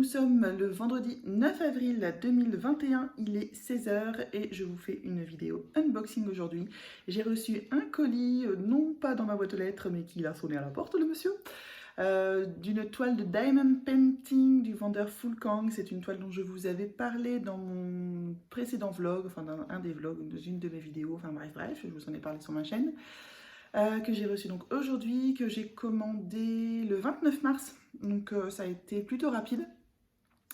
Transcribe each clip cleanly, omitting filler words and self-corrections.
Nous sommes le vendredi 9 avril 2021, il est 16 h et je vous fais une vidéo unboxing aujourd'hui. J'ai reçu un colis, non pas dans ma boîte aux lettres, mais qui a sonné à la porte, le monsieur, d'une toile de Diamond Painting du vendeur Full Kang. C'est une toile dont je vous avais parlé dans mon précédent vlog, enfin dans un des vlogs, dans une de mes vidéos, enfin bref, je vous en ai parlé sur ma chaîne. Que j'ai reçu donc aujourd'hui, que j'ai commandé le 29 mars, donc ça a été plutôt rapide.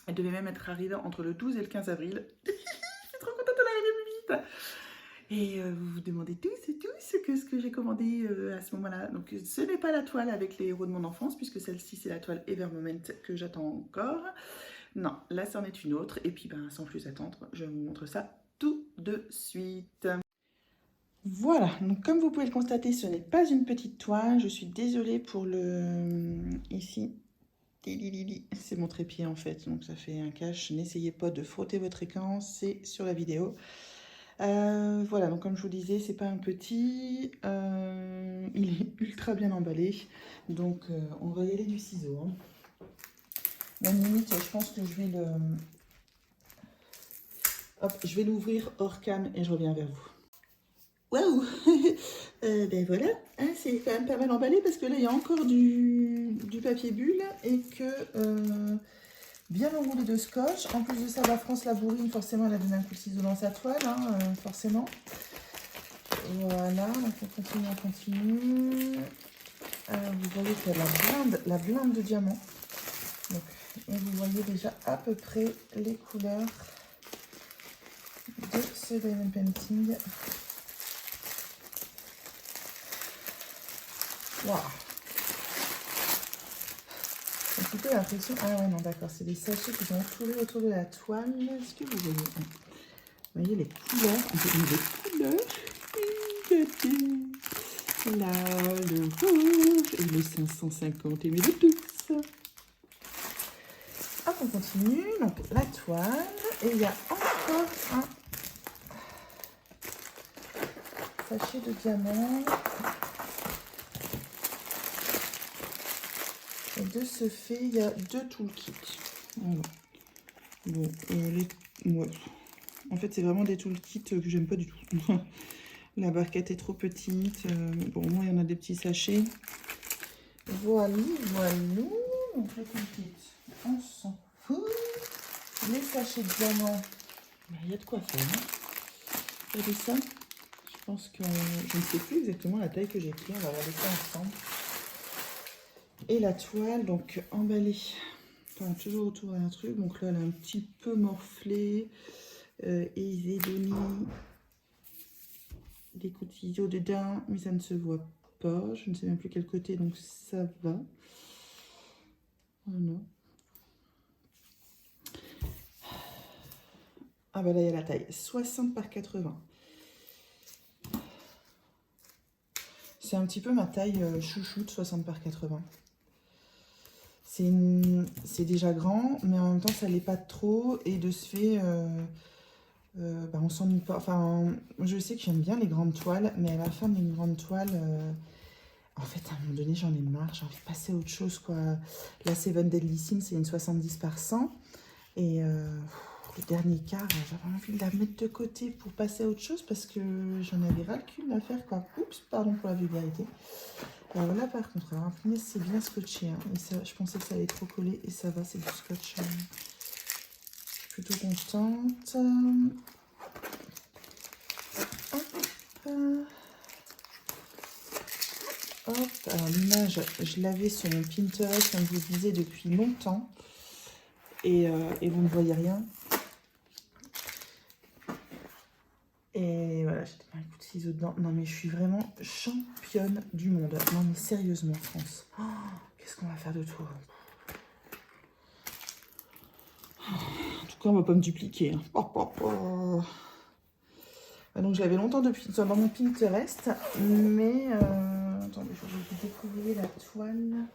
Elle devait même être arrivée entre le 12 et le 15 avril. Je suis trop contente de l'arriver plus vite. Et vous vous demandez tous ce que j'ai commandé à ce moment-là. Donc ce n'est pas la toile avec les héros de mon enfance, puisque celle-ci c'est la toile Evermoment que j'attends encore. Non, là c'en est une autre. Et puis ben, sans plus attendre, je vous montre ça tout de suite. Voilà, donc comme vous pouvez le constater, ce n'est pas une petite toile. Je suis désolée pour le... Ici, c'est mon trépied en fait, donc ça fait un cache. N'essayez pas de frotter votre écran, c'est sur la vidéo. Voilà, donc comme je vous disais, c'est pas un petit. Il est ultra bien emballé, donc on va y aller du ciseau. Hein. Même limite, je pense que je vais le... Hop, je vais l'ouvrir hors cam et je reviens vers vous. Waouh. Ben voilà, hein, c'est quand même pas mal emballé parce que là il y a encore du papier bulle et que bien enroulé de scotch. En plus de ça, la France Labourine, forcément elle a donné un coup de ciseau dans sa toile, hein, forcément. Voilà, donc on continue. Vous voyez qu'il y a la blinde de diamant. Donc, et vous voyez déjà à peu près les couleurs de ce Diamond Painting. Waouh! J'ai un petit peu l'impression... Ah ouais, non, d'accord, c'est des sachets qui sont entourés autour de la toile. Est-ce que vous voyez? Vous voyez les couleurs? Les couleurs. Là, le rouge et le 550 aimé de tous. Hop, on continue. Donc, la toile. Et il y a encore un sachet de diamants. Et de ce fait, il y a deux toolkits. Voilà. Bon, ouais. En fait, c'est vraiment des toolkits que j'aime pas du tout. La barquette est trop petite. Bon, au moins, il y en a des petits sachets. Voilà. Donc, le toolkit, on s'en fout. Les sachets de diamants, il y a de quoi faire. Hein. Regardez ça. Je pense que je ne sais plus exactement la taille que j'ai pris. On va regarder ça ensemble. Et la toile, donc emballée. Enfin, toujours autour d'un truc. Donc là, elle est un petit peu morflée. Et ils ont donné des coups de ciseaux dedans, mais ça ne se voit pas. Je ne sais même plus quel côté, donc ça va. Voilà. Ah bah là, il y a la taille 60 par 80. C'est un petit peu ma taille chouchoute, 60 par 80. C'est déjà grand, mais en même temps, ça l'est pas trop. Et de ce fait, bah, on s'ennuie pas. Enfin, je sais que j'aime bien les grandes toiles, mais à la fin d'une grande toile, en fait, à un moment donné, j'en ai marre. J'ai envie de passer à autre chose, quoi. La Seven Deadly Sins, c'est une 70 par 100. Et le dernier quart, j'avais envie de la mettre de côté pour passer à autre chose parce que j'en avais ras le cul à faire, quoi. Oups, pardon pour la vulgarité. Alors là, par contre, alors imprimé, c'est bien scotché. Hein. Et ça, je pensais que ça allait trop coller et ça va, c'est du scotch. Je suis plutôt contente. Hop, alors l'image, je l'avais sur mon Pinterest, comme je vous disais, depuis longtemps. Et vous ne voyez rien. Et voilà, j'ai un coup de ciseau dedans. Non, mais je suis vraiment championne du monde. Non, mais sérieusement, France. Oh, qu'est-ce qu'on va faire de tout? En tout cas, on va pas me dupliquer. Hein. Donc, je l'avais longtemps dans mon Pinterest. Mais, attendez, je vais vous découvrir la toile.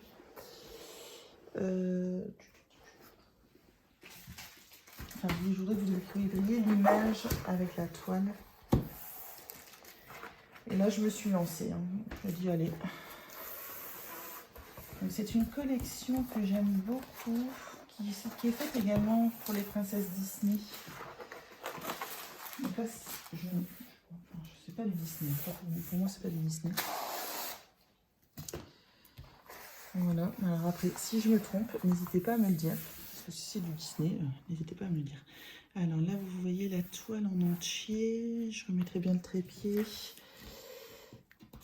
Enfin, je voudrais que vous découvriez l'image avec la toile. Et là, je me suis lancée. Hein. Je me dis, allez. C'est une collection que j'aime beaucoup, qui est faite également pour les princesses Disney. Donc là, je sais pas du Disney. Pour moi, c'est pas du Disney. Voilà. Alors après, si je me trompe, n'hésitez pas à me le dire. Parce que si c'est du Disney, n'hésitez pas à me le dire. Alors là, vous voyez la toile en entier. Je remettrai bien le trépied.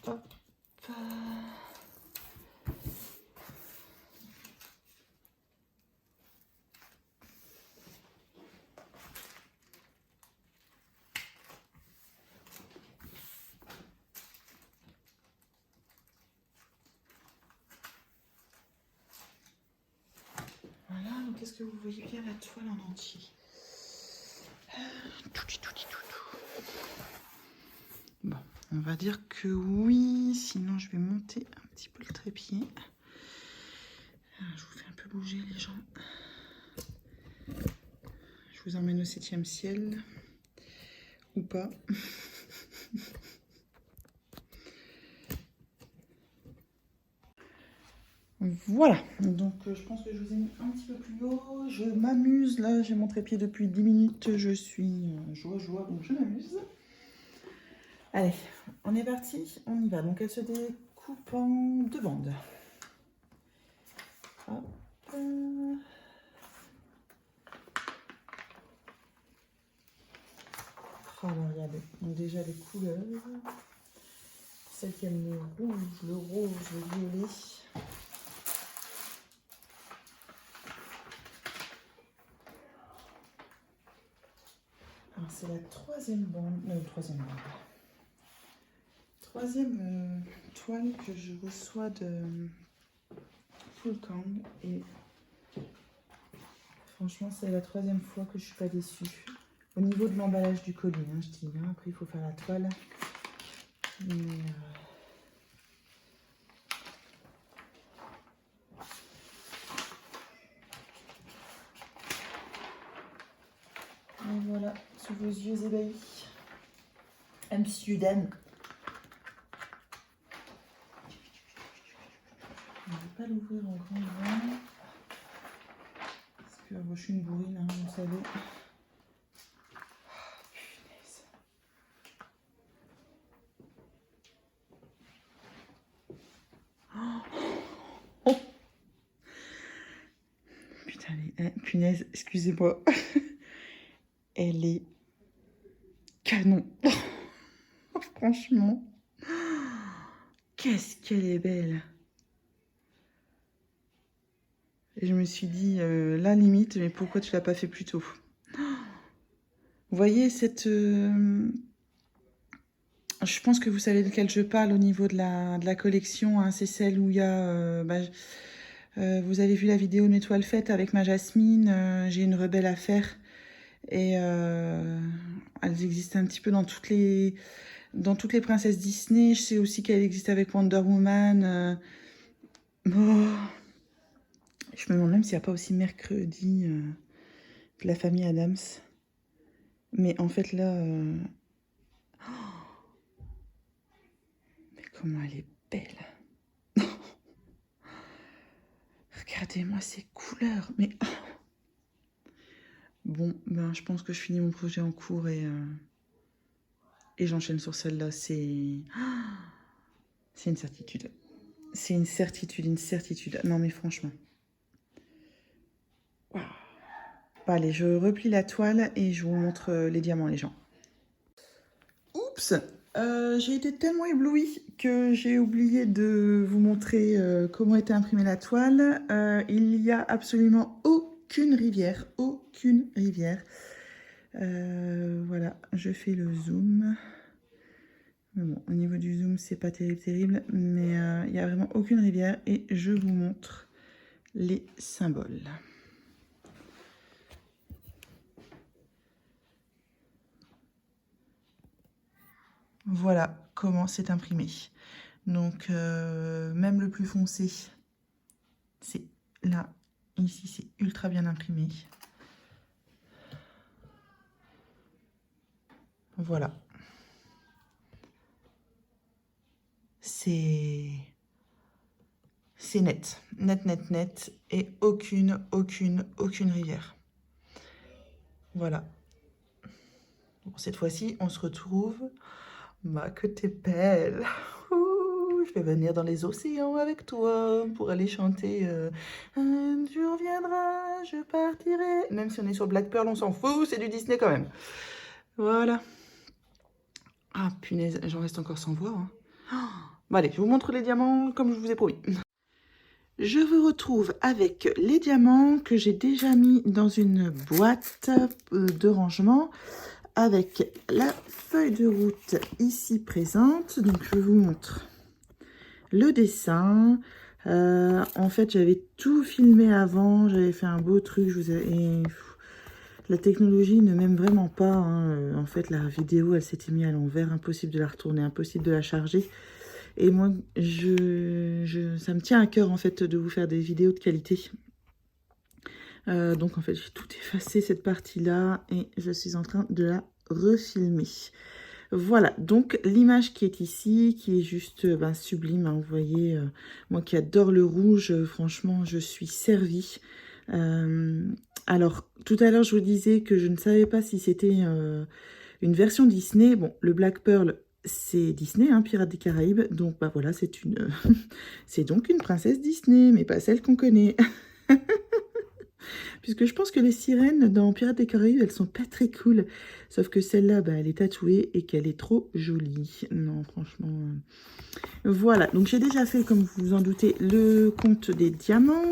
Hop. Voilà, donc est-ce que vous voyez bien la toile en entier? Tout. Bon, on va dire que oui, sinon je vais monter un petit peu le trépied. Alors, je vous fais un peu bouger les gens. Je vous emmène au 7e ciel. Ou pas. Voilà, donc je pense que je vous ai mis un petit peu plus haut. Je m'amuse, là j'ai mon trépied depuis 10 minutes. Je suis joie, donc je m'amuse. Allez, on est parti, on y va. Donc elle se découpe en 2 bandes. Hop. Oh là, regardez, donc déjà les couleurs. Celle qui aime le rouge, le rose, le violet. Alors c'est la 3e bande, troisième toile que je reçois de Full Kang et franchement c'est la 3e fois que je suis pas déçue. Au niveau de l'emballage du colis, hein, je dis, hein, après il faut faire la toile. Mais, et voilà, sous vos yeux ébahis. Amsterdam. Je ne vais pas l'ouvrir en grand. Parce que moi, je suis une bourrine, hein, vous savez. Oh, putain, punaise, excusez-moi. Elle est canon. Franchement. Qu'est-ce qu'elle est belle. Et je me suis dit, là, limite, mais pourquoi tu l'as pas fait plus tôt? Vous voyez cette... je pense que vous savez de quelle je parle au niveau de la collection. Hein, c'est celle où il y a... vous avez vu la vidéo de mes toiles faites avec ma Jasmine. J'ai une rebelle à faire. Et elles existent un petit peu dans toutes les princesses Disney. Je sais aussi qu'elle existe avec Wonder Woman. Oh. Je me demande même s'il n'y a pas aussi mercredi de la famille Adams. Mais en fait là... mais comment elle est belle. Regardez-moi ces couleurs. Mais... Bon, ben, je pense que je finis mon projet en cours et j'enchaîne sur celle-là. C'est une certitude. C'est une certitude. Non, mais franchement. Wow. Bon, allez, je replie la toile et je vous montre les diamants, les gens. Oups, j'ai été tellement éblouie que j'ai oublié de vous montrer comment était imprimée la toile. Il n'y a absolument aucune rivière. Voilà, je fais le zoom. Mais bon, au niveau du zoom, c'est pas terrible, mais il n'y a vraiment aucune rivière et je vous montre les symboles. Voilà comment c'est imprimé. Donc, même le plus foncé, c'est là, ici, c'est ultra bien imprimé. Voilà. C'est c'est net. Net, net, net. Et aucune rivière. Voilà. Bon, cette fois-ci, on se retrouve. Ma, que t'es belle. Ouh, je vais venir dans les océans avec toi pour aller chanter un jour viendra, je partirai. Même si on est sur Black Pearl, on s'en fout, c'est du Disney quand même. Voilà. Ah, punaise, j'en reste encore sans voix. Hein. Bon, allez, je vous montre les diamants comme je vous ai promis. Je vous retrouve avec les diamants que j'ai déjà mis dans une boîte de rangement avec la feuille de route ici présente. Donc, je vous montre le dessin. En fait, j'avais tout filmé avant. J'avais fait un beau truc. La technologie ne m'aime vraiment pas. Hein. En fait, la vidéo, elle s'était mise à l'envers. Impossible de la retourner, impossible de la charger. Et moi, ça me tient à cœur, en fait, de vous faire des vidéos de qualité. Donc, en fait, j'ai tout effacé, cette partie-là, et je suis en train de la refilmer. Voilà, donc, l'image qui est ici, qui est juste sublime, hein, vous voyez, moi qui adore le rouge, franchement, je suis servie. Alors, tout à l'heure, je vous disais que je ne savais pas si c'était une version Disney. Bon, le Black Pearl, c'est Disney, hein, Pirates des Caraïbes. Donc, bah voilà, c'est une... c'est donc une princesse Disney, mais pas celle qu'on connaît. Puisque je pense que les sirènes dans Pirates des Caraïbes, elles sont pas très cool. Sauf que celle-là, bah, elle est tatouée et qu'elle est trop jolie. Non, franchement... Voilà, donc j'ai déjà fait, comme vous vous en doutez, le compte des diamants.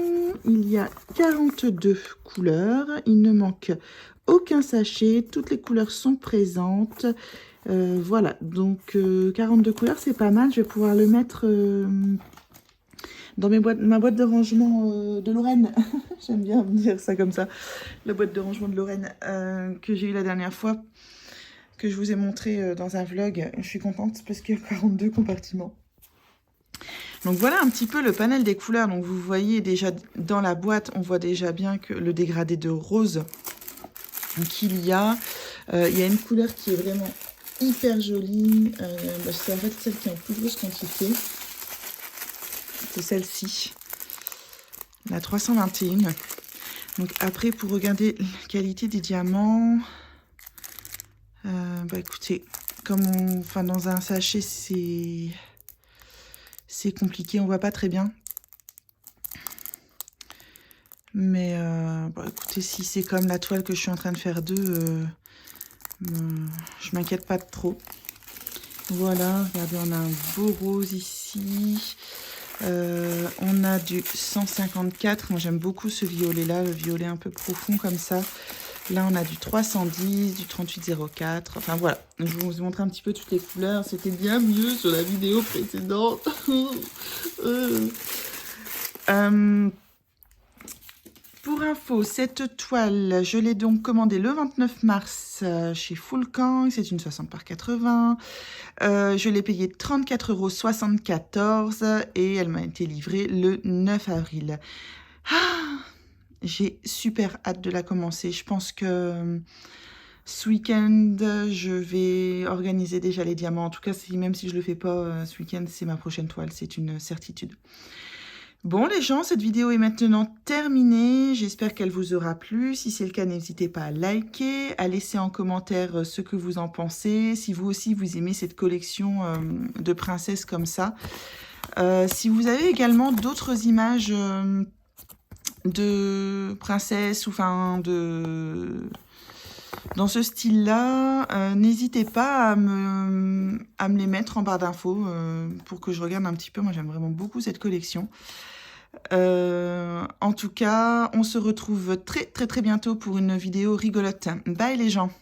Il y a 42 couleurs. Il ne manque aucun sachet. Toutes les couleurs sont présentes. Voilà, donc 42 couleurs, c'est pas mal. Je vais pouvoir le mettre dans ma boîte de rangement de Lorraine. J'aime bien dire ça comme ça. La boîte de rangement de Lorraine que j'ai eu la dernière fois, que je vous ai montré dans un vlog. Je suis contente parce qu'il y a 42 compartiments. Donc voilà un petit peu le panel des couleurs. Donc vous voyez déjà dans la boîte, on voit déjà bien que le dégradé de rose qu'il y a. Il y a une couleur qui est vraiment hyper jolie. C'est en fait celle qui est en plus grosse quantité. C'est celle-ci, la 321. Donc après, pour regarder la qualité des diamants, écoutez, comme dans un sachet, c'est compliqué, on voit pas très bien. Mais écoutez, si c'est comme la toile que je suis en train de faire d'eux, je m'inquiète pas trop. Voilà, regardez, on a un beau rose ici. On a du 154. Moi, j'aime beaucoup ce violet-là, le violet un peu profond comme ça. Là, on a du 310, du 3804. Enfin, voilà. Je vous montre un petit peu toutes les couleurs. C'était bien mieux sur la vidéo précédente. Pour info, cette toile, je l'ai donc commandée le 29 mars chez Foulkang. C'est une 60 par 80. Je l'ai payée 34,74 € et elle m'a été livrée le 9 avril. Ah, j'ai super hâte de la commencer. Je pense que ce week-end, je vais organiser déjà les diamants. En tout cas, même si je ne le fais pas ce week-end, c'est ma prochaine toile. C'est une certitude. Bon les gens, cette vidéo est maintenant terminée. J'espère qu'elle vous aura plu. Si c'est le cas, n'hésitez pas à liker, à laisser en commentaire ce que vous en pensez. Si vous aussi, vous aimez cette collection de princesses comme ça. Si vous avez également d'autres images de princesses ou dans ce style-là, n'hésitez pas à me les mettre en barre d'infos pour que je regarde un petit peu. Moi, j'aime vraiment beaucoup cette collection. En tout cas, on se retrouve très bientôt pour une vidéo rigolote. Bye les gens!